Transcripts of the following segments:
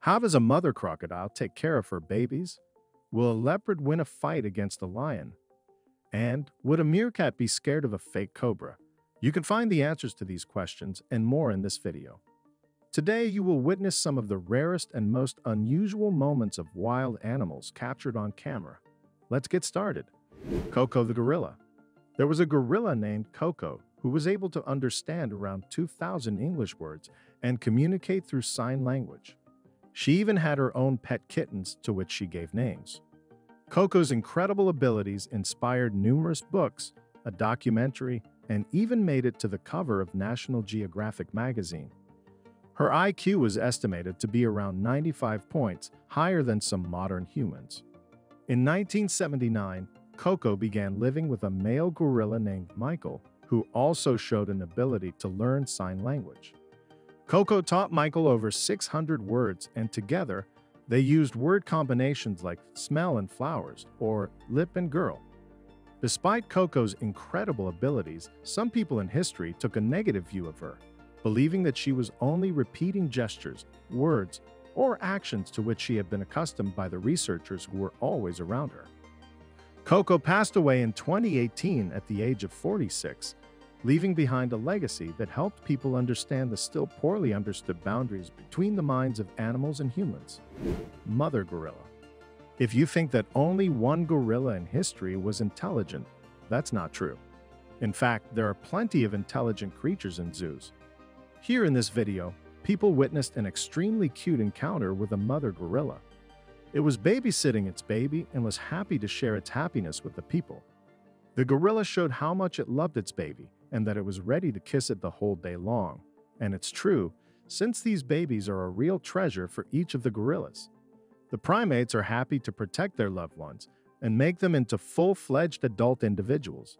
How does a mother crocodile take care of her babies? Will a leopard win a fight against a lion? And would a meerkat be scared of a fake cobra? You can find the answers to these questions and more in this video. Today, you will witness some of the rarest and most unusual moments of wild animals captured on camera. Let's get started. Koko the gorilla. There was a gorilla named Koko who was able to understand around 2,000 English words and communicate through sign language. She even had her own pet kittens to which she gave names. Koko's incredible abilities inspired numerous books, a documentary, and even made it to the cover of National Geographic magazine. Her IQ was estimated to be around 95 points, higher than some modern humans. In 1979, Koko began living with a male gorilla named Michael, who also showed an ability to learn sign language. Koko taught Michael over 600 words, and together, they used word combinations like smell and flowers or lip and girl. Despite Koko's incredible abilities, some people in history took a negative view of her, believing that she was only repeating gestures, words, or actions to which she had been accustomed by the researchers who were always around her. Koko passed away in 2018 at the age of 46, leaving behind a legacy that helped people understand the still poorly understood boundaries between the minds of animals and humans. Mother gorilla. If you think that only one gorilla in history was intelligent, that's not true. In fact, there are plenty of intelligent creatures in zoos. Here in this video, people witnessed an extremely cute encounter with a mother gorilla. It was babysitting its baby and was happy to share its happiness with the people. The gorilla showed how much it loved its baby and that it was ready to kiss it the whole day long. And it's true, since these babies are a real treasure for each of the gorillas. The primates are happy to protect their loved ones and make them into full-fledged adult individuals,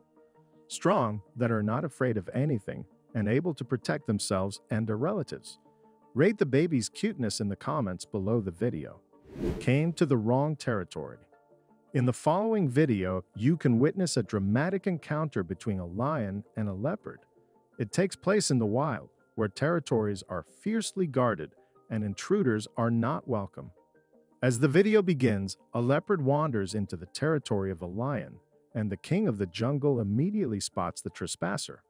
strong that are not afraid of anything and able to protect themselves and their relatives. Rate the baby's cuteness in the comments below the video. Came to the wrong territory. In the following video, you can witness a dramatic encounter between a lion and a leopard. It takes place in the wild, where territories are fiercely guarded and intruders are not welcome. As the video begins, a leopard wanders into the territory of a lion, and the king of the jungle immediately spots the trespasser.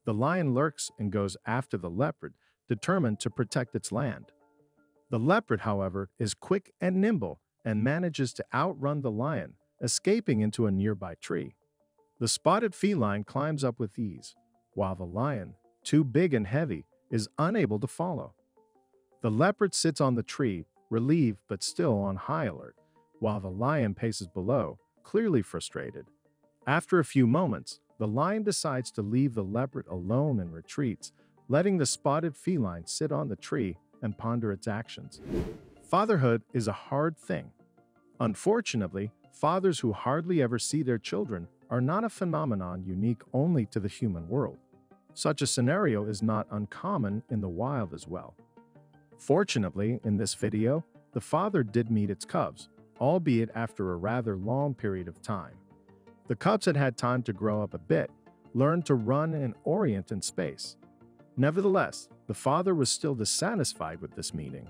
The lion lurks and goes after the leopard, determined to protect its land. The leopard, however, is quick and nimble and manages to outrun the lion, escaping into a nearby tree. The spotted feline climbs up with ease, while the lion, too big and heavy, is unable to follow. The leopard sits on the tree, relieved but still on high alert, while the lion paces below, clearly frustrated. After a few moments, the lion decides to leave the leopard alone and retreats, letting the spotted feline sit on the tree and ponder its actions. Fatherhood is a hard thing. Unfortunately, fathers who hardly ever see their children are not a phenomenon unique only to the human world. Such a scenario is not uncommon in the wild as well. Fortunately, in this video, the father did meet its cubs, albeit after a rather long period of time. The cubs had had time to grow up a bit, learn to run and orient in space. Nevertheless, the father was still dissatisfied with this meeting.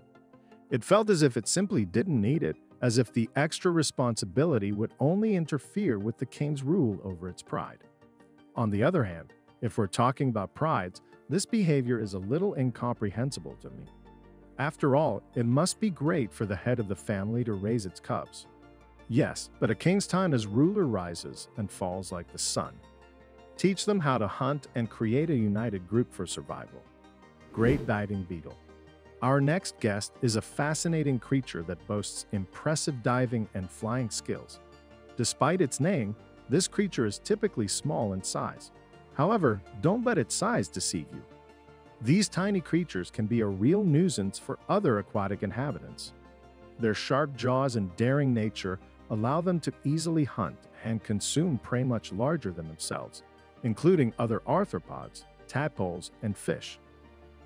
It felt as if it simply didn't need it, as if the extra responsibility would only interfere with the king's rule over its pride. On the other hand, if we're talking about prides, this behavior is a little incomprehensible to me. After all, it must be great for the head of the family to raise its cubs. Yes, but a king's time as ruler rises and falls like the sun. Teach them how to hunt and create a united group for survival. Great diving beetle. Our next guest is a fascinating creature that boasts impressive diving and flying skills. Despite its name, this creature is typically small in size. However, don't let its size deceive you. These tiny creatures can be a real nuisance for other aquatic inhabitants. Their sharp jaws and daring nature allow them to easily hunt and consume prey much larger than themselves, including other arthropods, tadpoles, and fish.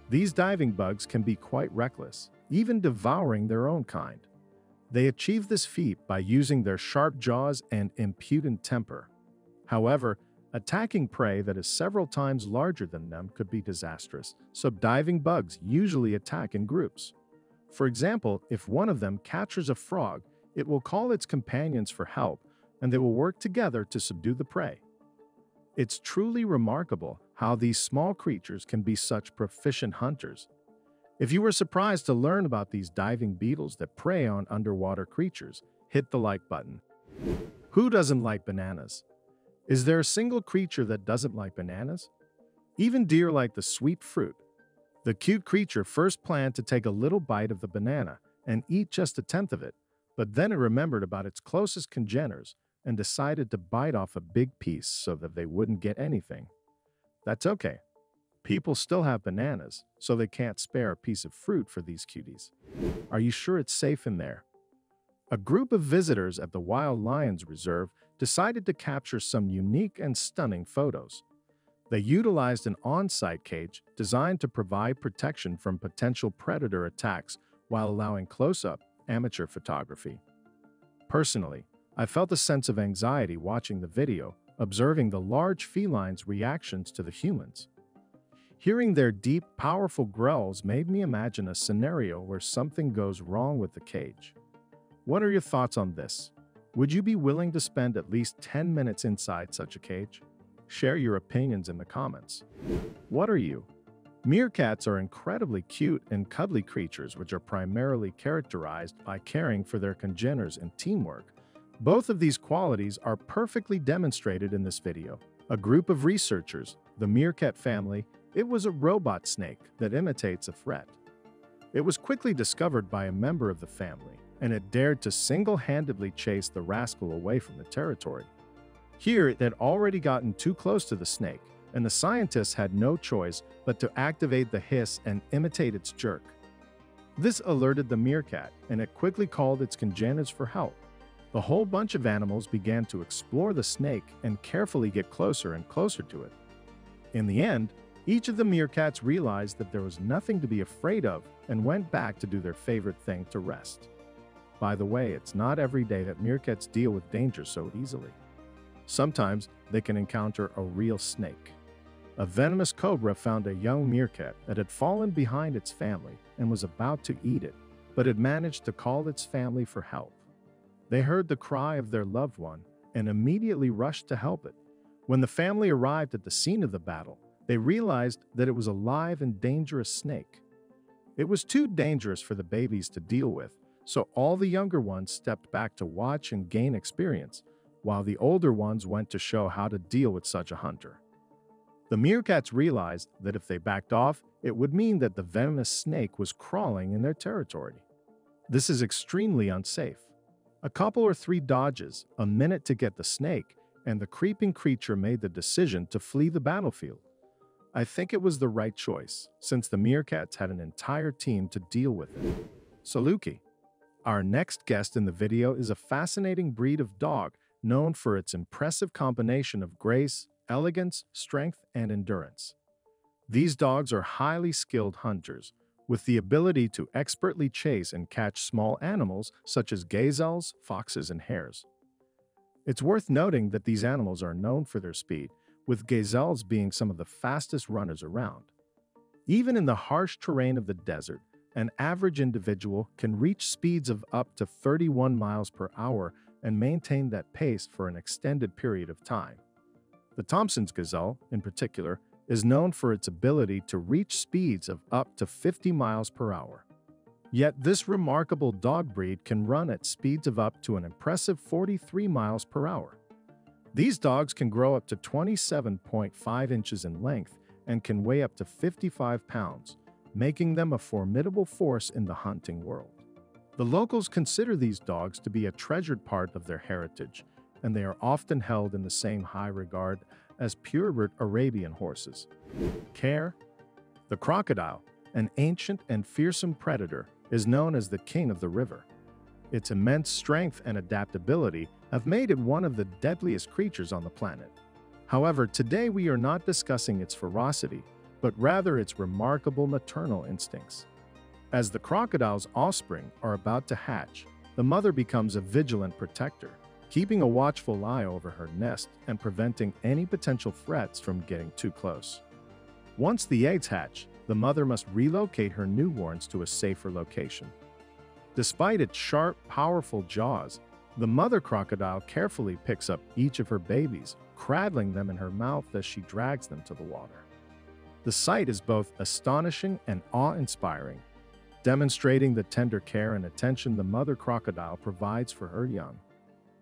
These diving bugs can be quite reckless, even devouring their own kind. They achieve this feat by using their sharp jaws and impudent temper. However, attacking prey that is several times larger than them could be disastrous, so diving bugs usually attack in groups. For example, if one of them captures a frog, it will call its companions for help and they will work together to subdue the prey. It's truly remarkable how these small creatures can be such proficient hunters. If you were surprised to learn about these diving beetles that prey on underwater creatures, hit the like button. Who doesn't like bananas? Is there a single creature that doesn't like bananas? Even deer like the sweet fruit. The cute creature first planned to take a little bite of the banana and eat just a tenth of it, but then it remembered about its closest congeners and decided to bite off a big piece so that they wouldn't get anything. That's okay. People still have bananas, so they can't spare a piece of fruit for these cuties. Are you sure it's safe in there? A group of visitors at the Wild Lions Reserve decided to capture some unique and stunning photos. They utilized an on-site cage designed to provide protection from potential predator attacks while allowing close-up, amateur photography. Personally, I felt a sense of anxiety watching the video, observing the large felines' reactions to the humans. Hearing their deep, powerful growls made me imagine a scenario where something goes wrong with the cage. What are your thoughts on this? Would you be willing to spend at least 10 minutes inside such a cage? Share your opinions in the comments. What are you? Meerkats are incredibly cute and cuddly creatures which are primarily characterized by caring for their congeners and teamwork. Both of these qualities are perfectly demonstrated in this video. A group of researchers, the meerkat family, it was a robot snake that imitates a threat. It was quickly discovered by a member of the family, and it dared to single-handedly chase the rascal away from the territory. Here, it had already gotten too close to the snake, and the scientists had no choice but to activate the hiss and imitate its jerk. This alerted the meerkat, and it quickly called its congeners for help. The whole bunch of animals began to explore the snake and carefully get closer and closer to it. In the end, each of the meerkats realized that there was nothing to be afraid of and went back to do their favorite thing, to rest. By the way, it's not every day that meerkats deal with danger so easily. Sometimes they can encounter a real snake. A venomous cobra found a young meerkat that had fallen behind its family and was about to eat it, but had managed to call its family for help. They heard the cry of their loved one and immediately rushed to help it. When the family arrived at the scene of the battle, they realized that it was a live and dangerous snake. It was too dangerous for the babies to deal with, so all the younger ones stepped back to watch and gain experience, while the older ones went to show how to deal with such a hunter. The meerkats realized that if they backed off, it would mean that the venomous snake was crawling in their territory. This is extremely unsafe. A couple or three dodges, a minute to get the snake, and the creeping creature made the decision to flee the battlefield. I think it was the right choice, since the meerkats had an entire team to deal with it. Saluki. Our next guest in the video is a fascinating breed of dog known for its impressive combination of grace, elegance, strength, and endurance. These dogs are highly skilled hunters, with the ability to expertly chase and catch small animals such as gazelles, foxes, and hares. It's worth noting that these animals are known for their speed, with gazelles being some of the fastest runners around. Even in the harsh terrain of the desert, an average individual can reach speeds of up to 31 miles per hour and maintain that pace for an extended period of time. The Thompson's gazelle, in particular, is known for its ability to reach speeds of up to 50 miles per hour. Yet this remarkable dog breed can run at speeds of up to an impressive 43 miles per hour. These dogs can grow up to 27.5 inches in length and can weigh up to 55 pounds, making them a formidable force in the hunting world. The locals consider these dogs to be a treasured part of their heritage, and they are often held in the same high regard as purebred Arabian horses. Care. The crocodile, an ancient and fearsome predator, is known as the king of the river. Its immense strength and adaptability have made it one of the deadliest creatures on the planet. However, today we are not discussing its ferocity, but rather its remarkable maternal instincts. As the crocodile's offspring are about to hatch, the mother becomes a vigilant protector, keeping a watchful eye over her nest and preventing any potential threats from getting too close. Once the eggs hatch, the mother must relocate her newborns to a safer location. Despite its sharp, powerful jaws, the mother crocodile carefully picks up each of her babies, cradling them in her mouth as she drags them to the water. The sight is both astonishing and awe-inspiring, demonstrating the tender care and attention the mother crocodile provides for her young.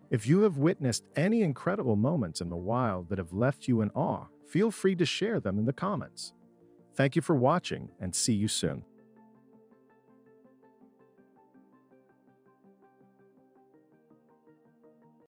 If you have witnessed any incredible moments in the wild that have left you in awe, feel free to share them in the comments. Thank you for watching, and see you soon.